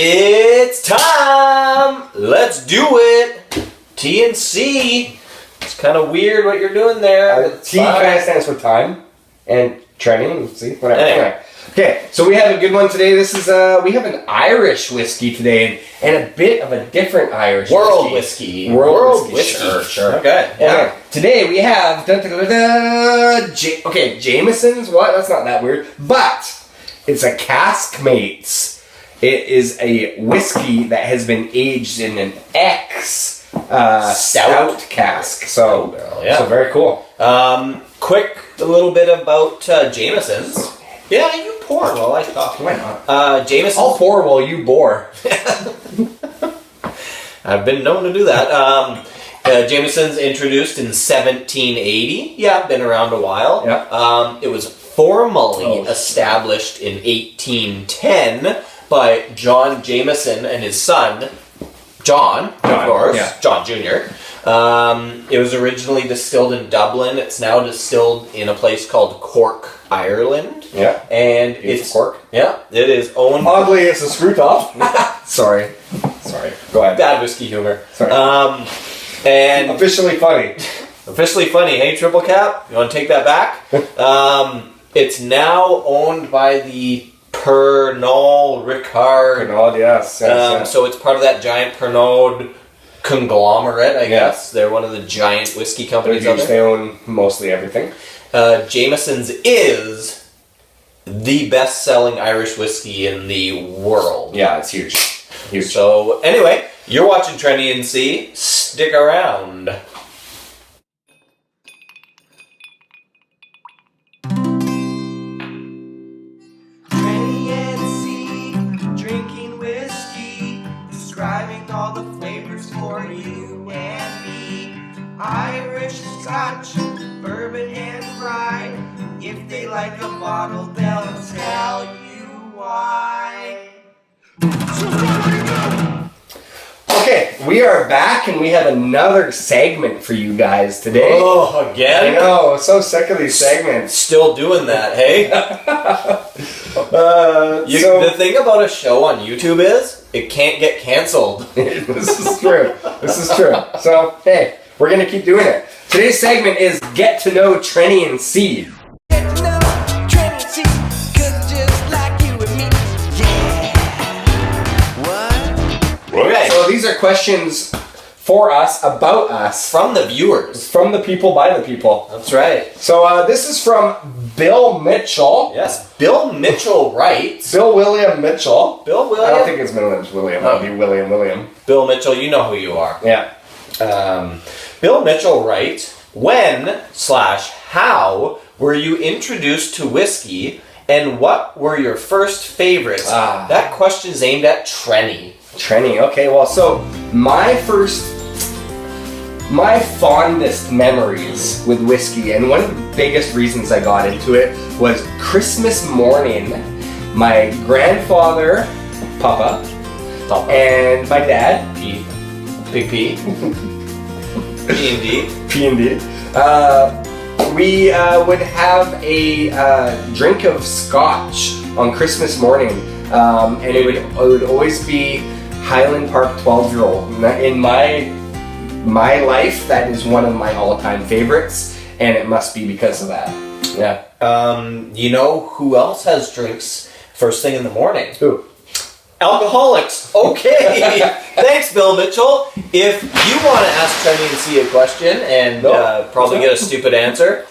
It's time! Let's do it! T and C. It's kind of weird what you're doing there. T kind of stands for time, and Trenny and C, whatever. Anyway. Okay, so we have a good one today. This is we have an Irish whiskey today, and a bit of a different Irish World whiskey. World whiskey. Sure. Okay. Yeah. Today we have Jameson's. What? That's not that weird, but it's a Caskmates. It is a whiskey that has been aged in an stout cask. So, so very cool. Quick, a little bit about Jameson's. Yeah, you pour while I talk. Why not? Jameson's. I'll pour while you bore. I've been known to do that. Jameson's introduced in 1780. Yeah, been around a while. Yeah. It was formally established in 1810 by John Jameson and his son, John, of course, John Jr. It was originally distilled in Dublin. It's now distilled in a place called Cork, Ireland. Yeah. And it's Cork. Yeah, it is owned. Oddly, it's a screw top. Sorry. Go ahead. Bad whiskey humor. Sorry. And officially funny. Officially funny. Hey, Triple Cap, you want to take that back? It's now owned by the Pernod Ricard. Pernod, yes. So it's part of that giant Pernod conglomerate, I guess. They're one of the giant whiskey companies out there. They own mostly everything. Jameson's is the best-selling Irish whiskey in the world. Yeah, it's huge. So, anyway, you're watching Trenny and C. Stick around. Trenny and C, drinking whiskey, describing all the flavors for you and me. Irish, Scotch, bourbon and rye. If they like a bottle, they'll tell you why. Okay, we are back and we have another segment for you guys today. Oh, again? I know, so sick of these segments. Still doing that, hey? The thing about a show on YouTube is, it can't get canceled. This is true. So, hey, we're going to keep doing it. Today's segment is Get to Know Trenny and C. Get to know Trenny and C, 'cause just like you and me, yeah. What? Okay. So these are questions for us, about us. From the viewers. From the people, by the people. That's right. So this is from Bill Mitchell. Yes, Bill Mitchell writes. Bill William Mitchell. Bill William? I don't think his middle name's William. It would be William. Bill Mitchell, you know who you are. Yeah. Bill Mitchell writes, when/how were you introduced to whiskey, and what were your first favorites? That question is aimed at Trenny. Trenny, okay, well, so my fondest memories with whiskey, and one of the biggest reasons I got into it was Christmas morning. My grandfather, Papa, and my dad, Big P. P&D. We would have a drink of scotch on Christmas morning, and it would always be Highland Park 12-year-old. In my life, that is one of my all-time favorites, and it must be because of that. Yeah. You know who else has drinks first thing in the morning? Who? Alcoholics. Okay. Thanks, Bill Mitchell. If you want to ask Trenny and C a question and probably get a stupid answer,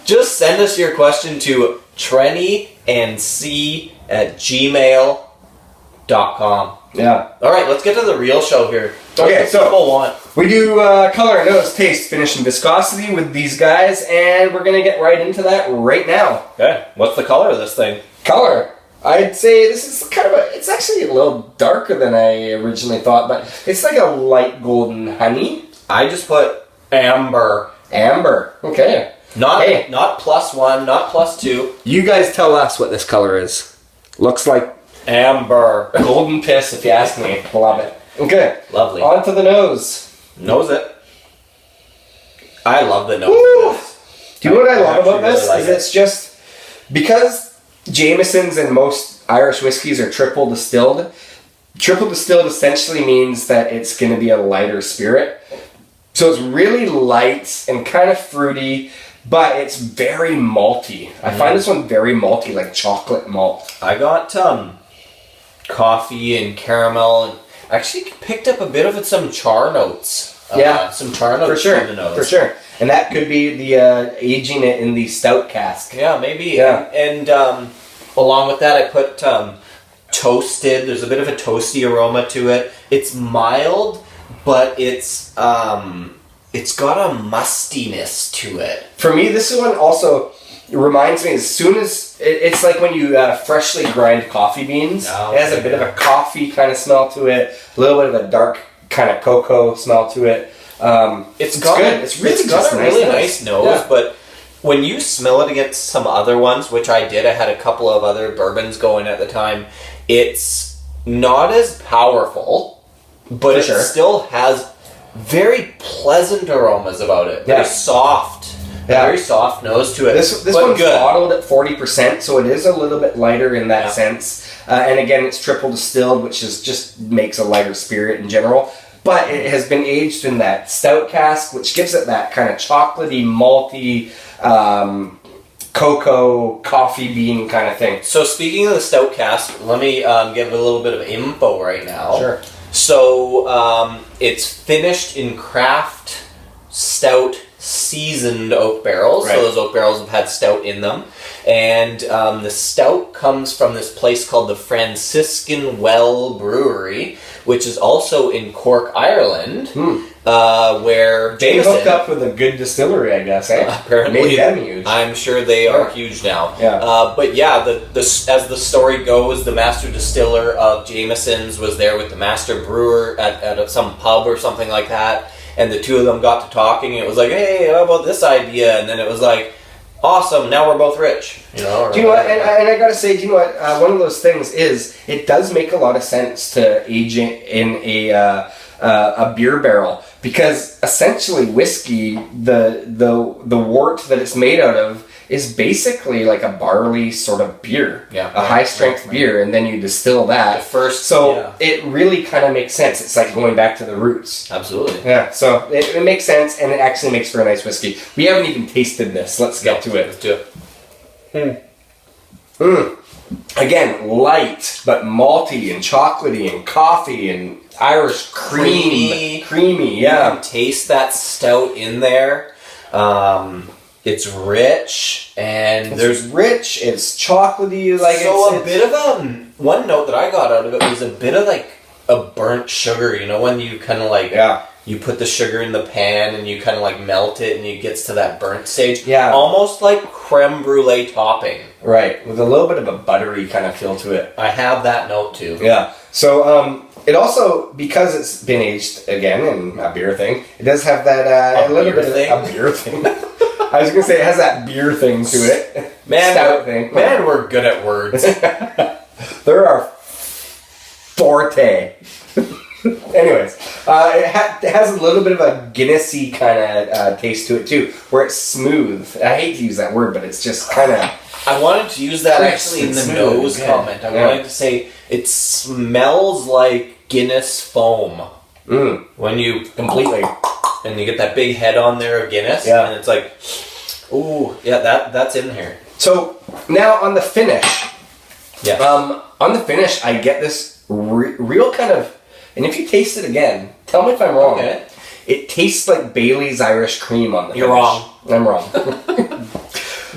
just send us your question to trennyandc@gmail.com. Yeah. All right, let's get to the real show here. Okay, so people want. We do color, nose, taste, finish, and viscosity with these guys, and we're gonna get right into that right now. Okay, what's the color of this thing? Color. I'd say this is it's actually a little darker than I originally thought, but it's like a light golden honey. I just put amber. Amber. Okay. Not +1, not +2. You guys tell us what this color is. Looks like amber. Golden piss, if you ask me. Love it. Okay. Lovely. On to the nose. Nose it. I love the nose Woo! of this. Do you know what I love about this? Really like it's just because Jameson's and most Irish whiskeys are triple distilled. Triple distilled essentially means that it's going to be a lighter spirit. So it's really light and kind of fruity, but it's very malty. I find this one very malty, like chocolate malt. I got coffee and caramel, and actually picked up a bit of some char notes. Some char notes for sure, in the nose. for sure. And that could be the aging it in the stout cask. Yeah, maybe. Yeah. And along with that, I put toasted. There's a bit of a toasty aroma to it. It's mild, but it's got a mustiness to it. For me, this one also reminds me, as soon as it's like when you freshly grind coffee beans. Oh, it has a bit of a coffee kind of smell to it, a little bit of a dark kind of cocoa smell to it. It's good. It's got a really nice nose, but when you smell it against some other ones, which I did, I had a couple of other bourbons going at the time, it's not as powerful, but it still has very pleasant aromas about it. Very soft. Very soft nose to it. This one's bottled at 40%, so it is a little bit lighter in that sense. And again, it's triple distilled, which just makes a lighter spirit in general. But it has been aged in that stout cask, which gives it that kind of chocolatey, malty, cocoa, coffee bean kind of thing. So speaking of the stout cask, let me give a little bit of info right now. Sure. So it's finished in craft stout seasoned oak barrels. Right. So those oak barrels have had stout in them. And the stout comes from this place called the Franciscan Well Brewery, which is also in Cork, Ireland, where Jameson... They hooked up with a good distillery, I guess, eh? Apparently. Made them huge. I'm sure they are huge now. Yeah. But yeah, as the story goes, the master distiller of Jameson's was there with the master brewer at some pub or something like that, and the two of them got to talking, and it was like, hey, how about this idea? And then it was like, awesome, now we're both rich. You know? Do you know what? And I gotta say, do you know what? One of those things is, it does make a lot of sense to age it in a beer barrel, because essentially whiskey, the wort that it's made out of is basically like a barley sort of beer, a high strength beer, and then you distill that. It really kind of makes sense. It's like going back to the roots. Absolutely. Yeah, so it makes sense, and it actually makes for a nice whiskey. We haven't even tasted this. Let's get to it. Let's do it. Again, light, but malty and chocolatey and coffee and Irish creamy, yeah. You can taste that stout in there. It's rich, and it's chocolatey, a bit of one note that I got out of it was a bit of like a burnt sugar. You know, when you kind of like you put the sugar in the pan and you kind of like melt it and it gets to that burnt stage. Yeah, almost like creme brulee topping. Right, with a little bit of a buttery kind of feel to it. I have that note too. Yeah. So it also, because it's been aged again in a beer thing, it does have that a little bit of a beer thing. I was gonna say it has that beer thing to it. Stout thing. Man, we're good at words. They're our forte. Anyways, it has a little bit of a Guinness-y kind of taste to it too, where it's smooth. I hate to use that word, but it's just kind of... I wanted to use that actually in the nose comment. I wanted to say it smells like Guinness foam. When you... Completely. And you get that big head on there of Guinness, and it's like, ooh, yeah, that's in here. So, now on the finish. Yeah. On the finish, I get this real kind of... And if you taste it again, tell me if I'm wrong. Okay. It tastes like Bailey's Irish cream on the You're finish. wrong. I'm wrong.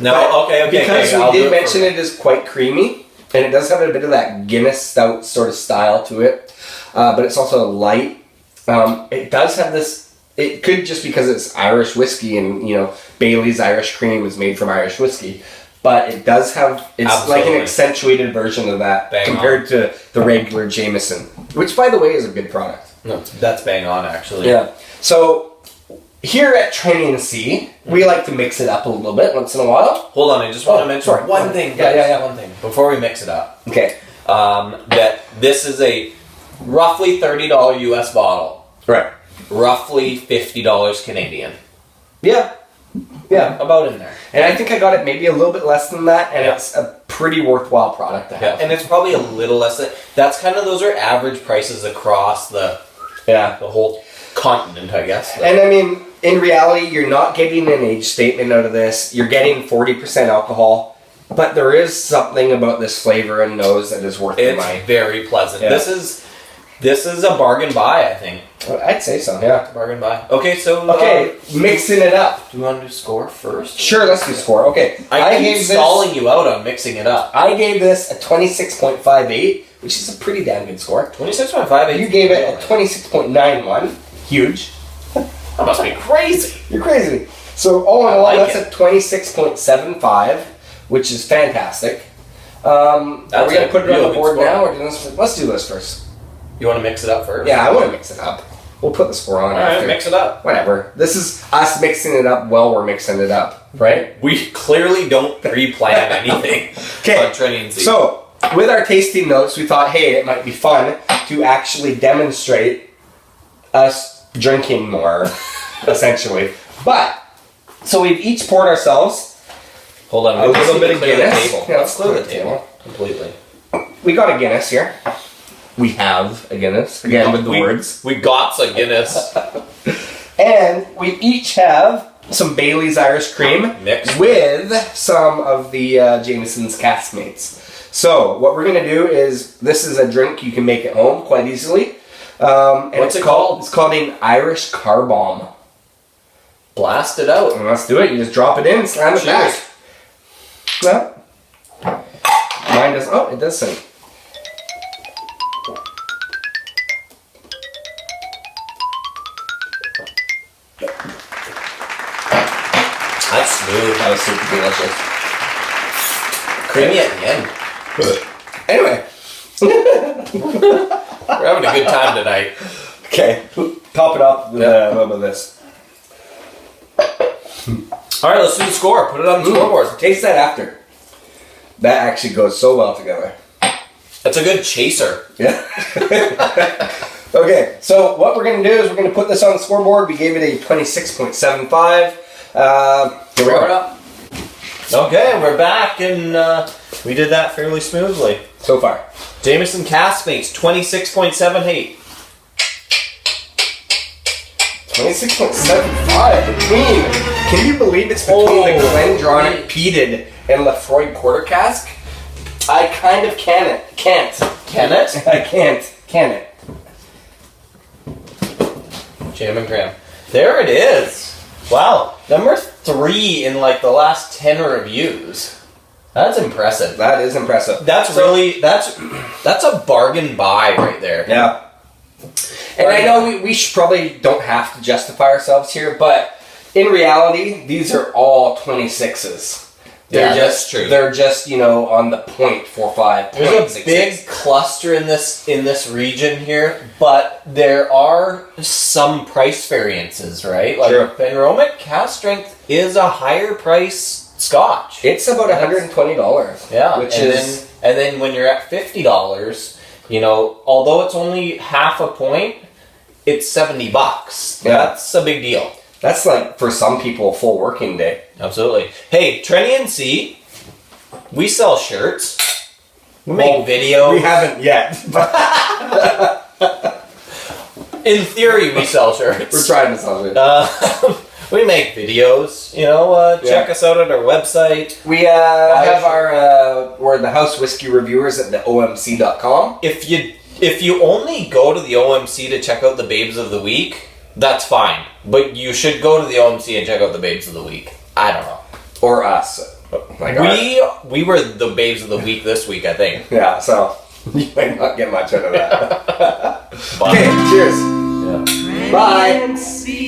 No, okay. Because we did mention it is quite creamy, and it does have a bit of that Guinness stout sort of style to it, but it's also light. It does have this... It could just because it's Irish whiskey, and, you know, Bailey's Irish cream is made from Irish whiskey. But it does have... It's like an accentuated version of that compared to the regular Jameson. Which, by the way, is a good product. No, that's bang on, actually. Yeah. So, here at Trenny and C, we like to mix it up a little bit once in a while. Hold on, I just want to mention one thing. Yeah. One thing. Before we mix it up. Okay. That this is a roughly $30 US bottle. Right. Roughly $50 Canadian. Yeah. About in there. And I think I got it maybe a little bit less than that, and it's a pretty worthwhile product to have. And it's probably a little less than... That's kind of... Those are average prices across the whole continent, I guess. And I mean, in reality, you're not getting an age statement out of this. You're getting 40% alcohol. But there is something about this flavor and nose that is worth the money. It's very pleasant. Yeah. This is a bargain buy, I think. I'd say so, yeah. Bargain buy. Okay, so... mixing it up. Do you want to do score first? Sure, let's do score. Okay. I keep stalling you out on mixing it up. I gave this a 26.58, which is a pretty damn good score. 26.58? You gave it a 26.91. Huge. That must be crazy. You're crazy. So, all in all, that's a 26.75, which is fantastic. Are we going to put it on the board now, or let's do this first? You want to mix it up first? Yeah, I want to mix it up. We'll put the score on after. Alright, mix it up. Whatever. This is us mixing it up while we're mixing it up, right? We clearly don't pre-plan anything on Trenny and C. So, with our tasting notes, we thought, hey, it might be fun to actually demonstrate us drinking more, essentially. But, so we've each poured ourselves Hold on, a little bit of Guinness. Yeah, let's clear the table completely. We got a Guinness here. We have a Guinness, again with the words. We got a Guinness. And we each have some Bailey's Irish Cream mixed with some of the Jameson's Caskmates. So what we're going to do is, this is a drink you can make at home quite easily. And What's it called? It's called an Irish Car Bomb. Blast it out. And let's do it. You just drop it in, slam it back. Well, mine does. Oh, it does sing. That's smooth. That was super delicious. Creamy at the end. Anyway. We're having a good time tonight. Okay. Top it up with a little bit of this. Alright, let's do the score. Put it on the scoreboard. Taste that after. That actually goes so well together. That's a good chaser. Yeah. Okay, so what we're going to do is we're going to put this on the scoreboard. We gave it a 26.75. Here we are. Okay, we're back, and we did that fairly smoothly. So far. Jameson Caskmates, 26.78. 26.75 between. Can you believe it's between the Glendronach Peated and Lefroy Porter Cask? I kind of can't. Can it? I can't. Can it? Jam and cram. There it is. Wow, number 3 in like the last 10 reviews. That's impressive. That is impressive. That's a bargain buy right there. Yeah. And I know we probably don't have to justify ourselves here, but in reality, these are all 26s. That's true. They're just, on the 0.45. There's a big cluster in this region here, but there are some price variances, right? Like True. Benromic cask strength is a higher price Scotch. It's about $120. Yeah, and then when you're at $50, although it's only half a point, it's $70. Yeah. That's a big deal. That's like, for some people, a full working day. Absolutely. Hey, Trenny and C, we sell shirts. We make videos. We haven't yet. In theory, we sell shirts. We're trying to sell it. We make videos. Check us out at our website. We have we're the house whiskey reviewers at the omc.com. If you only go to the OMC to check out the Babes of the Week, that's fine. But you should go to the OMC and check out the Babes of the Week. I don't know. Or us. We were the Babes of the Week this week, I think. Yeah, so you might not get much out of that. Okay, cheers. Yeah. Bye. Trenny and C.